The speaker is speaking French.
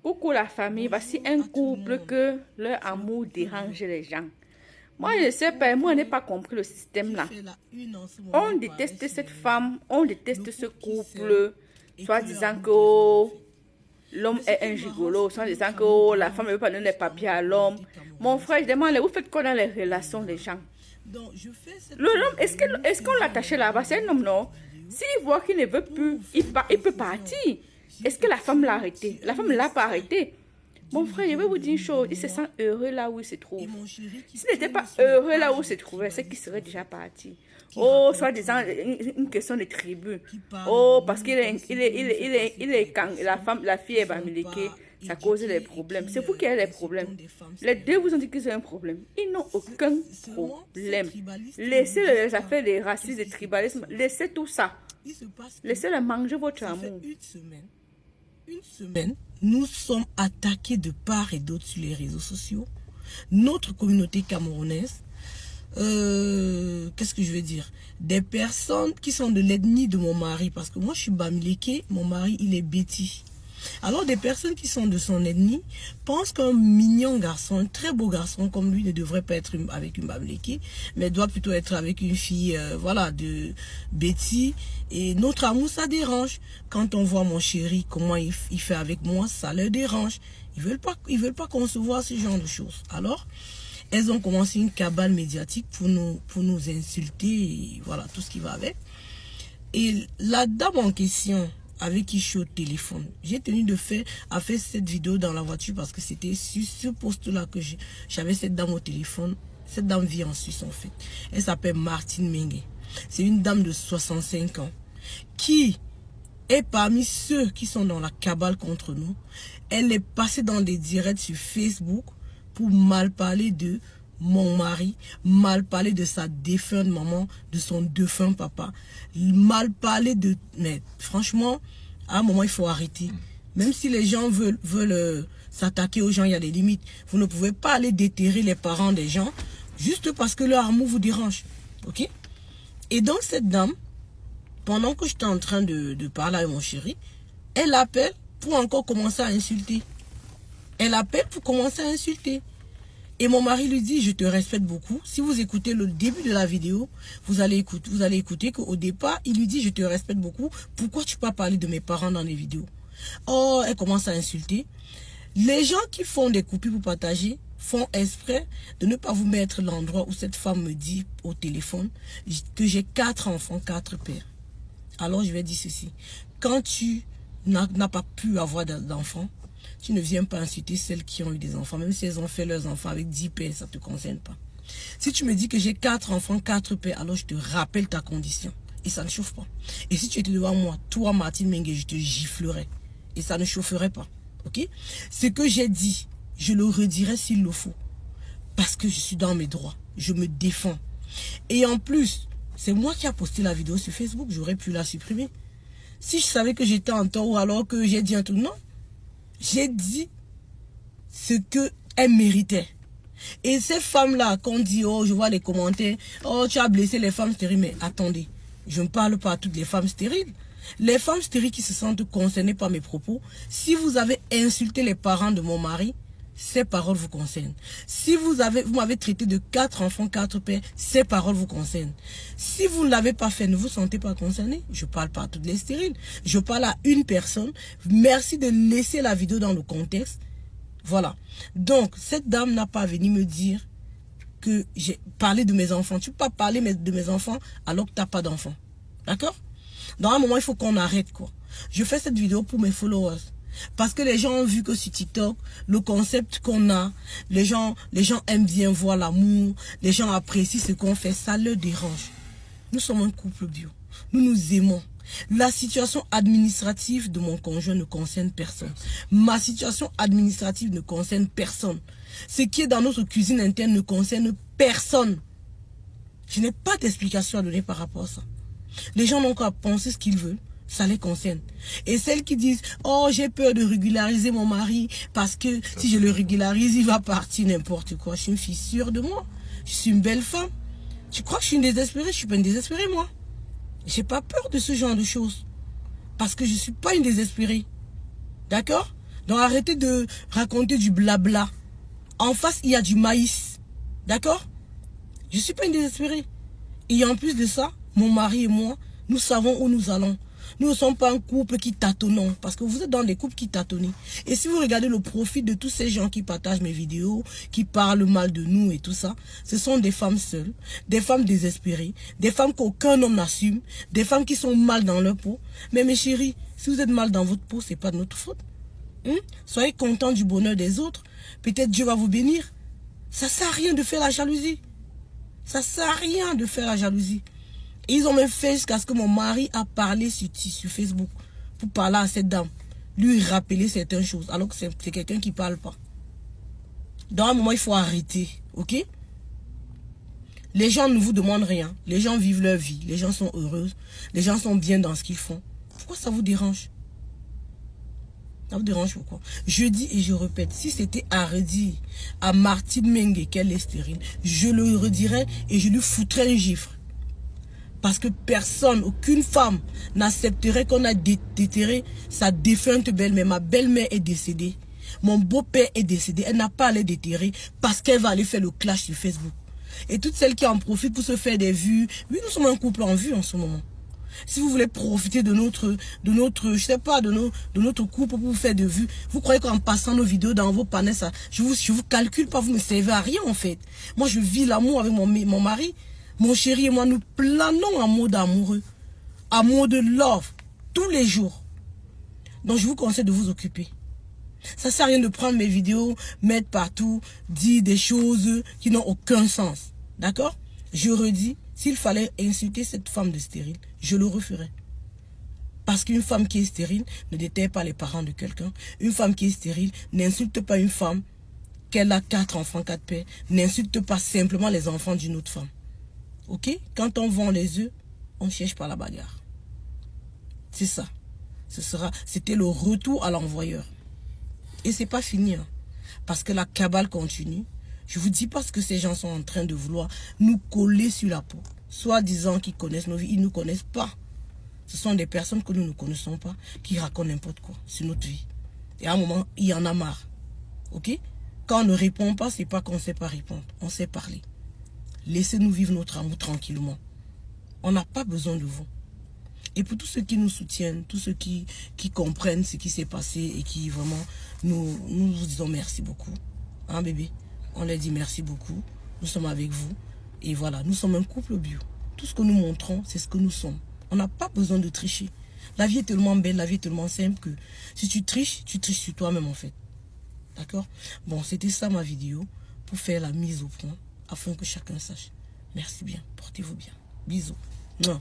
Coucou la famille, voici un couple que leur amour dérange les gens. Moi, je ne sais pas, moi, je n'ai pas compris le système là. On déteste cette femme, on déteste ce couple, soit disant que l'homme est un gigolo, soit disant que la femme ne veut pas donner les papiers à l'homme. Mon frère, je demande, vous faites quoi dans les relations des gens? L'homme, est-ce qu'on l'attachait là-bas? C'est un homme, non? S'il voit qu'il ne veut plus, il peut partir. Est-ce que la femme l'a arrêté? La femme ne l'a pas arrêté. Mon frère, je vais vous dire une chose, il se sent heureux là où il se trouve. S'il n'était pas heureux là où il se trouvait, c'est qu'il serait déjà parti. Oh, soit disant une question de tribu. Oh, parce qu'il est quand la fille est bamiliquée, ça cause des problèmes. C'est vous qui avez des problèmes. Les deux vous ont dit qu'ils ont un problème. Ils n'ont aucun problème. Laissez les affaires des racistes, des tribalismes, laissez tout ça. Laissez-les manger votre amour. Une semaine, nous sommes attaqués de part et d'autre sur les réseaux sociaux. Notre communauté camerounaise, qu'est-ce que je veux dire? Des personnes qui sont de l'ethnie de mon mari, parce que moi je suis bamileke, mon mari il est béti. Alors des personnes qui sont de son ethnie pensent qu'un mignon garçon, un très beau garçon comme lui ne devrait pas être avec une bamileke, mais doit plutôt être avec une fille voilà, de Betty. Et notre amour ça dérange. Quand on voit mon chéri, comment il fait avec moi, ça leur dérange. Ils veulent pas concevoir ce genre de choses. Alors, elles ont commencé une cabale médiatique pour nous insulter, et voilà, tout ce qui va avec. Et la dame en question avec qui je suis au téléphone, j'ai tenu à faire cette vidéo dans la voiture parce que c'était sur ce poste-là que j'avais cette dame au téléphone. Cette dame vit en Suisse en fait. Elle s'appelle Martine Mengue. C'est une dame de 65 ans qui est parmi ceux qui sont dans la cabale contre nous. Elle est passée dans des directs sur Facebook pour mal parler de mon mari, mal parler de sa défunte maman, de son défunt papa, mal parler de... Mais franchement, à un moment, il faut arrêter. Même si les gens veulent s'attaquer aux gens, il y a des limites. Vous ne pouvez pas aller déterrer les parents des gens juste parce que leur amour vous dérange. Ok? Et donc, cette dame, pendant que j'étais en train de parler avec mon chéri, elle appelle pour encore commencer à insulter. Elle appelle pour commencer à insulter. Et mon mari lui dit, je te respecte beaucoup. Si vous écoutez le début de la vidéo, vous allez écouter qu'au départ, il lui dit, je te respecte beaucoup. Pourquoi tu peux pas parler de mes parents dans les vidéos? Oh, elle commence à insulter. Les gens qui font des copies pour partager font exprès de ne pas vous mettre l'endroit où cette femme me dit au téléphone que j'ai 4 enfants, 4 pères. Alors je vais dire ceci. Quand tu n'as pas pu avoir d'enfants, tu ne viens pas insulter celles qui ont eu des enfants. Même si elles ont fait leurs enfants avec 10 pères, ça ne te concerne pas. Si tu me dis que j'ai 4 enfants, 4 pères, alors je te rappelle ta condition. Et ça ne chauffe pas. Et si tu étais devant moi, toi Martine Mengue, je te giflerais. Et ça ne chaufferait pas. Ok? Ce que j'ai dit, je le redirai s'il le faut. Parce que je suis dans mes droits. Je me défends. Et en plus, c'est moi qui ai posté la vidéo sur Facebook. J'aurais pu la supprimer. Si je savais que j'étais en tort ou alors que j'ai dit un truc, non. J'ai dit ce qu'elle méritait. Et ces femmes-là, qu'on dit, oh, je vois les commentaires, oh, tu as blessé les femmes stériles. Mais attendez, je ne parle pas à toutes les femmes stériles. Les femmes stériles qui se sentent concernées par mes propos, si vous avez insulté les parents de mon mari, ces paroles vous concernent. Si vous m'avez traité de 4 enfants, 4 pères, ces paroles vous concernent. Si vous ne l'avez pas fait, ne vous sentez pas concerné. Je ne parle pas à toutes les stériles. Je parle à une personne. Merci de laisser la vidéo dans le contexte. Voilà. Donc, cette dame n'a pas venu me dire que j'ai parlé de mes enfants. Tu ne peux pas parler de mes enfants alors que tu n'as pas d'enfants. D'accord? Dans un moment, il faut qu'on arrête, quoi. Je fais cette vidéo pour mes followers. Parce que les gens ont vu que sur TikTok, le concept qu'on a, les gens aiment bien voir l'amour, les gens apprécient ce qu'on fait, ça leur dérange. Nous sommes un couple bio. Nous nous aimons. La situation administrative de mon conjoint ne concerne personne. Ma situation administrative ne concerne personne. Ce qui est dans notre cuisine interne ne concerne personne. Je n'ai pas d'explication à donner par rapport à ça. Les gens n'ont qu'à penser ce qu'ils veulent. Ça les concerne. Et celles qui disent, oh, j'ai peur de régulariser mon mari parce que si je le régularise, il va partir n'importe quoi. Je suis une fille sûre de moi. Je suis une belle femme. Tu crois que je suis une désespérée? Je suis pas une désespérée, moi. J'ai pas peur de ce genre de choses. Parce que je suis pas une désespérée. D'accord? Donc arrêtez de raconter du blabla. En face, il y a du maïs. D'accord? Je ne suis pas une désespérée. Et en plus de ça, mon mari et moi, nous savons où nous allons. Nous ne sommes pas un couple qui tâtonnons. Parce que vous êtes dans des couples qui tâtonnent. Et si vous regardez le profil de tous ces gens qui partagent mes vidéos, qui parlent mal de nous et tout ça, ce sont des femmes seules, des femmes désespérées, des femmes qu'aucun homme n'assume, des femmes qui sont mal dans leur peau. Mais mes chéris, si vous êtes mal dans votre peau, ce n'est pas de notre faute. Soyez contents du bonheur des autres. Peut-être Dieu va vous bénir. Ça ne sert à rien de faire la jalousie. Ça ne sert à rien de faire la jalousie. Et ils ont même fait jusqu'à ce que mon mari a parlé sur Facebook pour parler à cette dame. Lui rappeler certaines choses. Alors que c'est quelqu'un qui ne parle pas. Dans un moment, il faut arrêter. Ok? Les gens ne vous demandent rien. Les gens vivent leur vie. Les gens sont heureux. Les gens sont bien dans ce qu'ils font. Pourquoi ça vous dérange? Ça vous dérange pourquoi? Je dis et je répète, si c'était à redire à Martine Mengue qu'elle est stérile, je le redirais et je lui foutrais un gifle. Parce que personne, aucune femme n'accepterait qu'on a déterré sa défunte belle-mère. Ma belle-mère est décédée. Mon beau-père est décédé. Elle n'a pas à les déterrer parce qu'elle va aller faire le clash sur Facebook. Et toutes celles qui en profitent pour se faire des vues. Oui, nous sommes un couple en vue en ce moment. Si vous voulez profiter de notre je sais pas, de notre couple pour vous faire de vues, vous croyez qu'en passant nos vidéos dans vos panels, ça, je vous calcule pas, vous ne servez à rien en fait. Moi, je vis l'amour avec mon mari. Mon chéri et moi, nous planons en mode amoureux. Amour de love. Tous les jours. Donc, je vous conseille de vous occuper. Ça ne sert à rien de prendre mes vidéos, mettre partout, dire des choses qui n'ont aucun sens. D'accord? Je redis, s'il fallait insulter cette femme de stérile, je le referais. Parce qu'une femme qui est stérile ne déterre pas les parents de quelqu'un. Une femme qui est stérile n'insulte pas une femme qu'elle a 4 enfants, 4 pères. N'insulte pas simplement les enfants d'une autre femme. Ok? Quand on vend les œufs, on cherche pas la bagarre. C'est ça. C'était le retour à l'envoyeur. Et c'est pas fini. Hein, parce que la cabale continue. Je vous dis pas ce que ces gens sont en train de vouloir nous coller sur la peau. Soit disant qu'ils connaissent nos vies, ils ne nous connaissent pas. Ce sont des personnes que nous ne connaissons pas, qui racontent n'importe quoi sur notre vie. Et à un moment, il y en a marre. Ok? Quand on ne répond pas, c'est pas qu'on ne sait pas répondre. On sait parler. Laissez-nous vivre notre amour tranquillement. On n'a pas besoin de vous. Et pour tous ceux qui nous soutiennent, tous ceux qui comprennent ce qui s'est passé et qui vraiment nous vous disons merci beaucoup. Hein bébé? On leur dit merci beaucoup. Nous sommes avec vous. Et voilà, nous sommes un couple bio. Tout ce que nous montrons, c'est ce que nous sommes. On n'a pas besoin de tricher. La vie est tellement belle, la vie est tellement simple que si tu triches sur toi-même en fait. D'accord? Bon, c'était ça ma vidéo pour faire la mise au point afin que chacun sache. Merci bien, portez-vous bien. Bisous. Non.